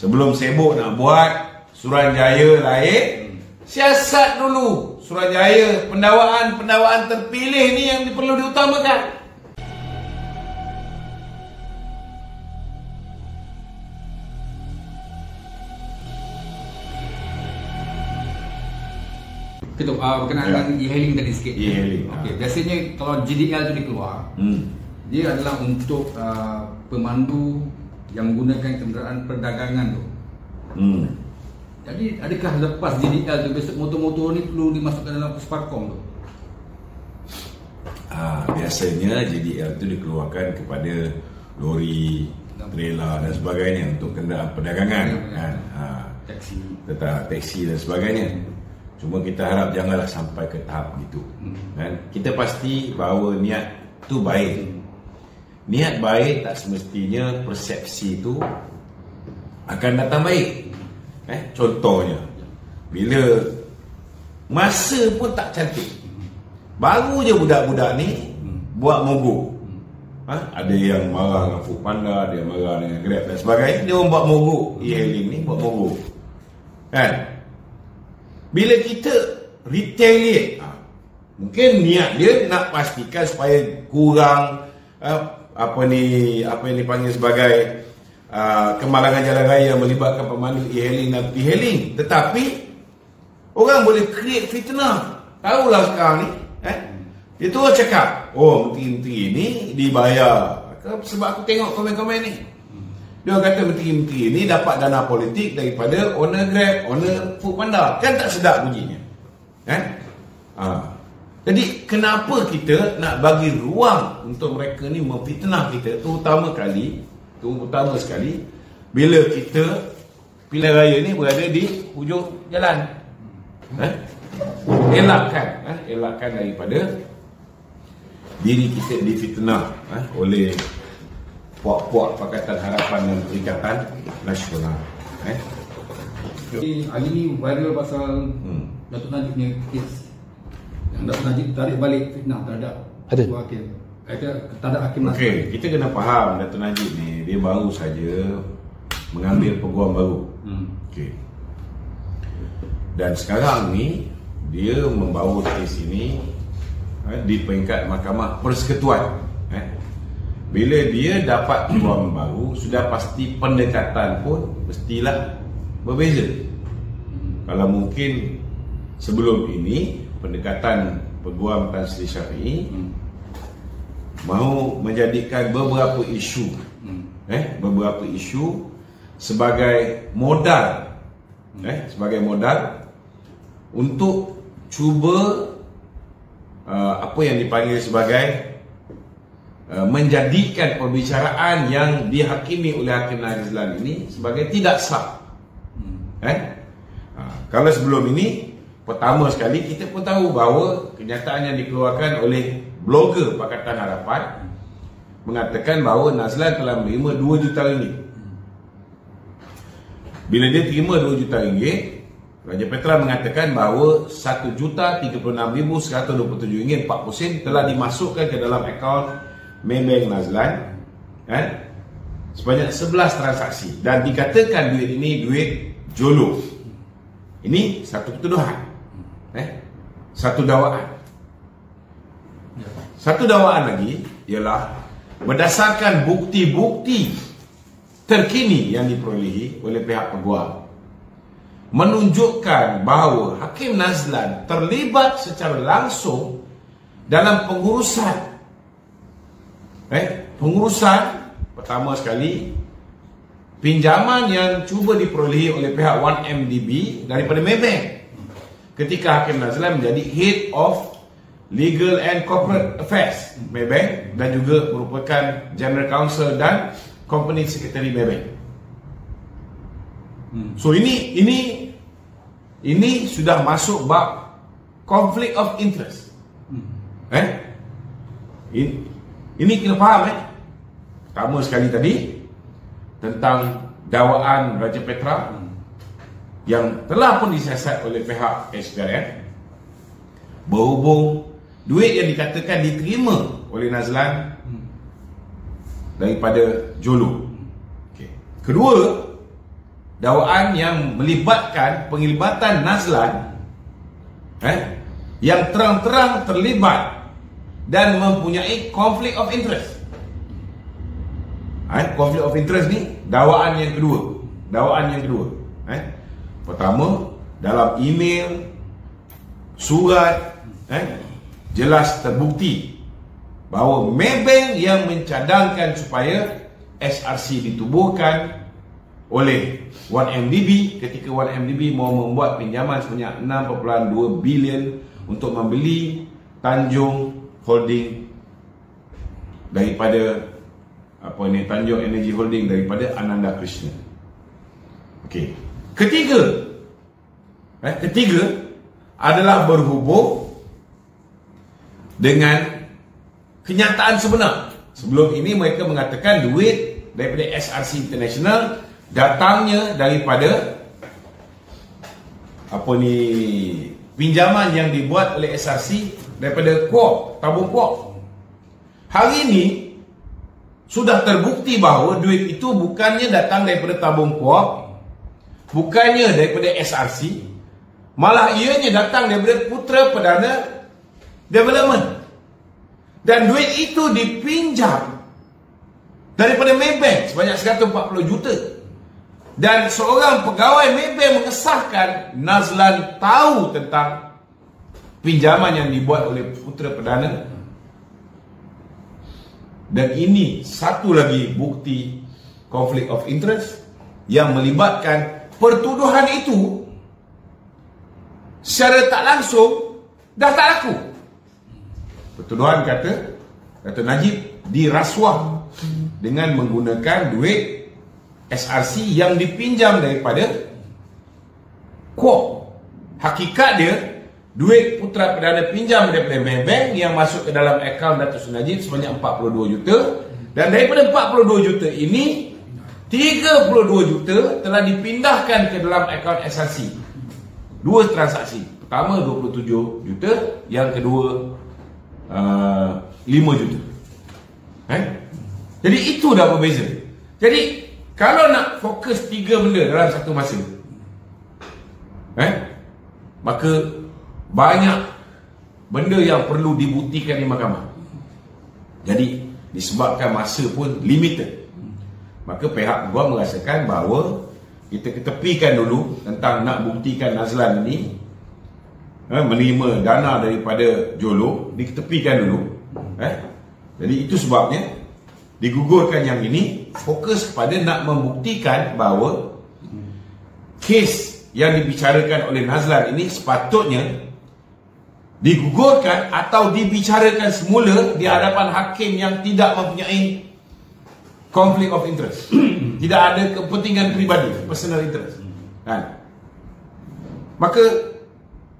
Sebelum sibuk nak buat Suruhanjaya lain, siasat dulu. Suruhanjaya, pendawaan terpilih ni yang perlu diutamakan. Kita berkenaan dengan e-hailing tadi sikit. E-hailing. Okey, biasanya kalau GDL tu dikeluar, dia adalah untuk pemandu yang menggunakan kenderaan perdagangan tu. Jadi adakah lepas GDL tu besok motor-motor ni perlu dimasukkan dalam Puspakom tu? Biasanya GDL tu dikeluarkan kepada lori, trailer dan sebagainya untuk kenderaan perdagangan, kan? Taksi dan sebagainya. Cuma kita harap janganlah sampai ke tahap gitu, kan? Kita pasti bahawa niat tu baik. Niat baik tak semestinya persepsi tu akan datang baik. Contohnya, bila masa pun tak cantik, baru je budak-budak ni buat mogok. Ada yang marah dengan Foodpanda, ada yang marah dengan Grab dan sebagainya. Dia orang buat mogok, e-hailing ni buat mogok, kan? Bila kita retaliate, mungkin niat dia nak pastikan supaya kurang apa yang dipanggil sebagai kemalangan jalan raya melibatkan pemandu e-hailing dan p-hailing. Tetapi orang boleh create fitnah. Tahulah sekarang ni, dia tu cakap, oh menteri-menteri ni dibayar. Sebab aku tengok komen-komen ni, dia kata menteri-menteri ni dapat dana politik daripada owner Grab, owner Foodpanda. Kan tak sedap bunyinya, kan? Jadi kenapa kita nak bagi ruang untuk mereka ni memfitnah kita, terutama sekali bila kita pilihan raya ni berada di hujung jalan. Elakkan daripada diri kita difitnah oleh puak-puak Pakatan Harapan dan Perikatan Nasional. Jadi hari ni viral pasal Datuk Najib punya kes. Yang Datuk Najib tarik balik fitnah terhadap Ketua Hakim. Terhadap Hakim Nazlan. Okey, kita kena faham Datuk Najib ni dia baru saja mengambil peguam baru. Okey. Dan sekarang ni dia membawa kes ini di peringkat Mahkamah Persekutuan. Bila dia dapat peguam baru, sudah pasti pendekatan pun mestilah berbeza. Kalau mungkin sebelum ini pendekatan peguam Tan Sri Syafie mahu menjadikan beberapa isu sebagai modal untuk cuba apa yang dipanggil sebagai menjadikan perbicaraan yang dihakimi oleh Hakim Nazlan ini sebagai tidak sah. Kalau sebelum ini, pertama sekali kita pun tahu bahawa kenyataan yang dikeluarkan oleh blogger Pakatan Harapan mengatakan bahawa Nazlan telah menerima RM2 juta. Bila dia terima RM2 juta, Raja Petra mengatakan bahawa RM1,036,127.40 telah dimasukkan ke dalam akaun Maybank Nazlan, sebanyak 11 transaksi, dan dikatakan duit ini duit jolo. Ini satu ketuduhan, satu dakwaan. Satu dakwaan lagi ialah berdasarkan bukti-bukti terkini yang diperolehi oleh pihak peguam menunjukkan bahawa Hakim Nazlan terlibat secara langsung dalam pengurusan pertama sekali pinjaman yang cuba diperolehi oleh pihak 1MDB daripada Maybank ketika Hakim Nazlan menjadi Head of Legal and Corporate Affairs Maybank dan juga merupakan General Counsel dan Company Secretary Maybank. So ini sudah masuk bab conflict of interest. Ini kena faham. Pertama sekali tadi tentang dakwaan Raja Petra yang telah pun disiasat oleh pihak SPRM berhubung duit yang dikatakan diterima oleh Nazlan daripada Jolo. Kedua, dakwaan yang melibatkan penglibatan Nazlan yang terang-terang terlibat dan mempunyai konflik of interest. Konflik of interest ni dakwaan yang kedua. Pertama, dalam email, surat, jelas terbukti bahawa Maybank yang mencadangkan supaya SRC ditubuhkan oleh 1MDB ketika 1MDB mau membuat pinjaman sebanyak 6.2 bilion untuk membeli Tanjung Holding daripada Tanjung Energy Holding daripada Ananda Krishna. Okey. Ketiga adalah berhubung dengan kenyataan sebenar. Sebelum ini mereka mengatakan duit daripada SRC International datangnya daripada pinjaman yang dibuat oleh SRC daripada Kuok, tabung Kuok. Hari ini sudah terbukti bahawa duit itu bukannya datang daripada tabung Kuok, bukannya daripada SRC, malah ianya datang daripada Putera Perdana Development. Dan duit itu dipinjam daripada Maybank sebanyak 140 juta. Dan seorang pegawai Maybank mengesahkan Nazlan tahu tentang pinjaman yang dibuat oleh Putera Perdana. Dan ini satu lagi bukti conflict of interest yang melibatkan pertuduhan itu secara tak langsung dah tak laku. Pertuduhan kata Najib dirasuah dengan menggunakan duit SRC yang dipinjam daripada Kuok. Hakikat dia, duit Putera Perdana pinjam daripada Maybank yang masuk ke dalam akaun Datuk Seri Najib sebanyak 42 juta. Dan daripada 42 juta ini, 32 juta telah dipindahkan ke dalam akaun SRC. Dua transaksi. Pertama 27 juta, yang kedua 5 juta. Jadi itu dah berbeza. Jadi kalau nak fokus 3 benda dalam satu masa, maka banyak benda yang perlu dibuktikan di mahkamah. Jadi disebabkan masa pun limited, maka pihak gua merasakan bahawa kita ketepikan dulu tentang nak buktikan Nazlan ini menerima dana daripada Jolo, diketepikan dulu. Jadi itu sebabnya digugurkan yang ini, fokus pada nak membuktikan bahawa kes yang dibicarakan oleh Nazlan ini sepatutnya digugurkan atau dibicarakan semula di hadapan hakim yang tidak mempunyai conflict of interest. Tidak ada kepentingan peribadi, personal interest. Maka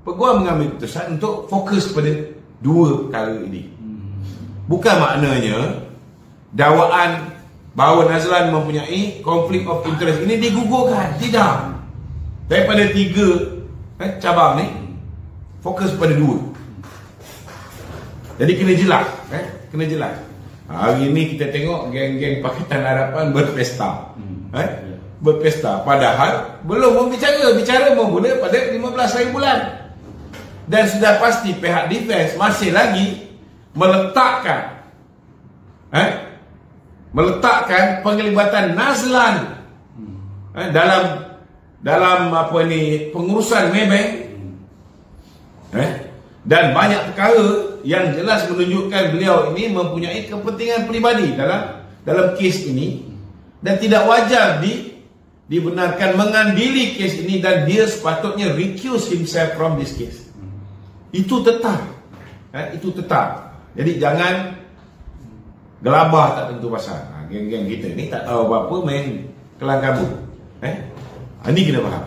peguam mengambil keputusan untuk fokus pada dua perkara ini. Bukan maknanya dakwaan bahawa Nazlan mempunyai conflict of interest ini digugurkan. Tidak. Daripada 3 cabang ni, fokus pada 2. Jadi kena jelas. Kena jelas. Hari ni kita tengok geng-geng Pakatan Harapan berpesta. Berpesta. Padahal belum membicara. Bicara bermula pada 15 hari bulan. Dan sudah pasti pihak defense masih lagi meletakkan penglibatan Nazlan dalam pengurusan Maybank, dan banyak perkara yang jelas menunjukkan beliau ini mempunyai kepentingan peribadi dalam kes ini, dan tidak wajar dibenarkan mengambil kes ini, dan dia sepatutnya recuse himself from this case. Itu tetap. Itu tetap. Jadi jangan gelabah tak tentu pasal. Geng-geng kita ni tak tahu apa-apa, main kelang kabut. Ini kena faham.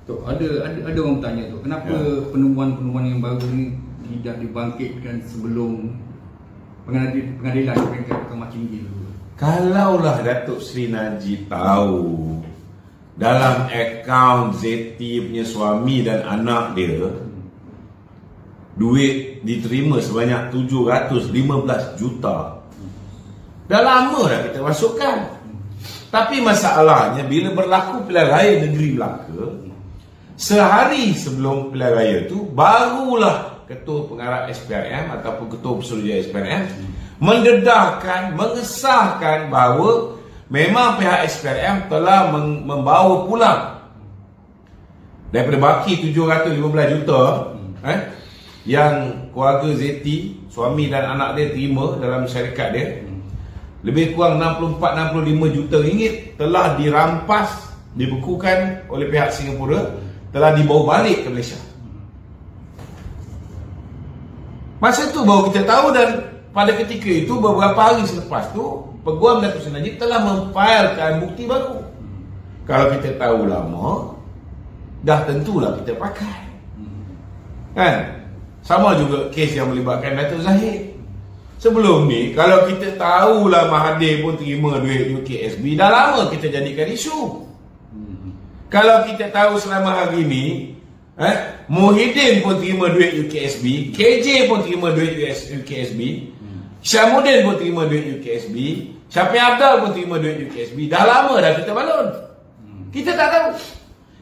Tok, ada orang bertanya tu, kenapa penemuan-penemuan yang baru ni tidak dibangkitkan sebelum pengadilan peringkat Mahkamah Tinggi dulu? Kalaulah Datuk Seri Najib tahu dalam akaun Zeti punya suami dan anak dia duit diterima sebanyak 715 juta. Dah lama dah kita masukkan. Tapi masalahnya bila berlaku pilihan raya negeri Melaka, sehari sebelum pilihan raya tu barulah Ketua Pengarah SPRM ataupun Ketua Pesuruhjaya SPRM mendedahkan, mengesahkan bahawa memang pihak SPRM telah membawa pulang daripada baki 715 juta yang keluarga Zeti, suami dan anak dia terima dalam syarikat dia, lebih kurang 64-65 juta ringgit telah dirampas, dibekukan oleh pihak Singapura, telah dibawa balik ke Malaysia. Masa tu baru kita tahu, dan pada ketika itu beberapa hari selepas tu Peguam Datuk Seri Najib telah memfailkan bukti baru. Kalau kita tahu lama, dah tentulah kita pakai. Kan? Sama juga kes yang melibatkan Datuk Zahid. Sebelum ni, kalau kita tahulah Mahathir pun terima duit UKSB, dah lama kita jadikan isu. Kalau kita tahu selama hari ni, Muhyiddin pun terima duit UKSB, KJ pun terima duit UKSB, Syamuddin pun terima duit UKSB, Syafiq Abdal pun terima duit UKSB. Dah lama dah kita balon. Kita tak tahu.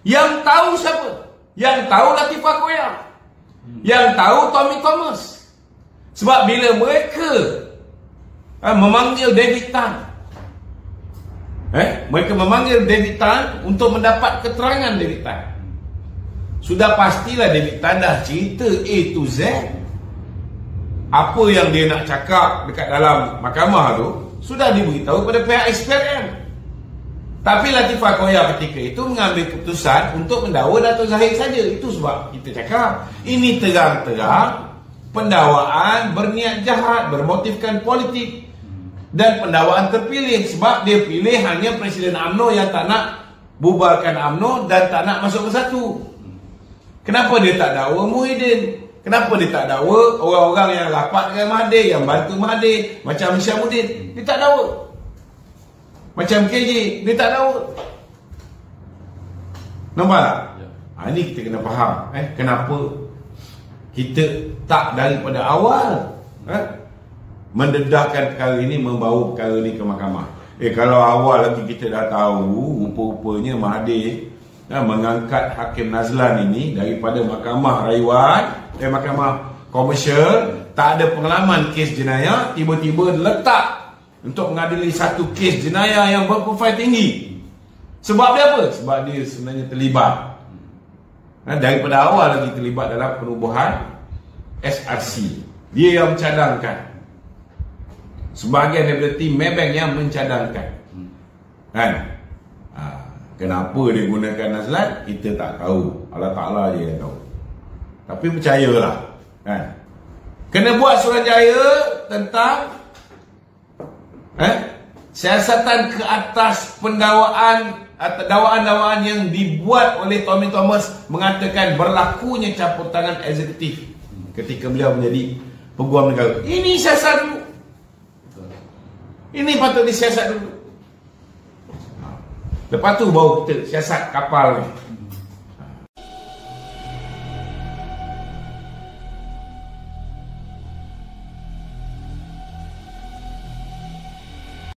Yang tahu siapa? Yang tahu Latifah Koya, yang tahu Tommy Thomas. Sebab bila mereka memanggil David Tan, mereka memanggil David Tan untuk mendapat keterangan David Tan, sudah pastilah David Tan dah cerita A to Z apa yang dia nak cakap dekat dalam mahkamah tu, sudah diberitahu pada pihak SPRM. Tapi Latifah Koya ketika itu mengambil keputusan untuk mendakwa Datuk Zahid saja. Itu sebab kita cakap ini terang-terang pendakwaan berniat jahat, bermotifkan politik, dan pendakwaan terpilih sebab dia pilih hanya Presiden UMNO yang tak nak bubarkan UMNO dan tak nak masuk Bersatu. Kenapa dia tak dakwa Muhyiddin? Kenapa dia tak dakwa orang-orang yang rapat dengan Mahathir, yang bantu Mahathir, macam Syamuddin? Dia tak dakwa. Macam KJ, dia tak dakwa. Nampak tak? Ini kita kena faham. Kenapa kita tak daripada awal mendedahkan perkara ini, membawa perkara ini ke mahkamah. Kalau awal lagi kita dah tahu, rupa-rupanya Mahathir mengangkat Hakim Nazlan ini daripada mahkamah rayuan, mahkamah komersial, tak ada pengalaman kes jenayah, tiba-tiba letak untuk mengadili satu kes jenayah yang berprofil tinggi. Sebab dia apa? Sebab dia sebenarnya terlibat, daripada awal lagi terlibat dalam penubuhan SRC. Dia yang mencadangkan, sebahagian daripada tim Maybank yang mencadangkan. Kenapa dia gunakan Nazlan, kita tak tahu. Allah Ta'ala je yang tahu. Tapi percayalah, kena buat Suruhanjaya tentang siasatan ke atas pendakwaan atau dakwaan-dakwaan yang dibuat oleh Tommy Thomas, mengatakan berlakunya campur tangan eksekutif ketika beliau menjadi Peguam Negara. Ini siasat dulu. Ini patut disiasat dulu. Lepas tu baru kita siasat kapal ni.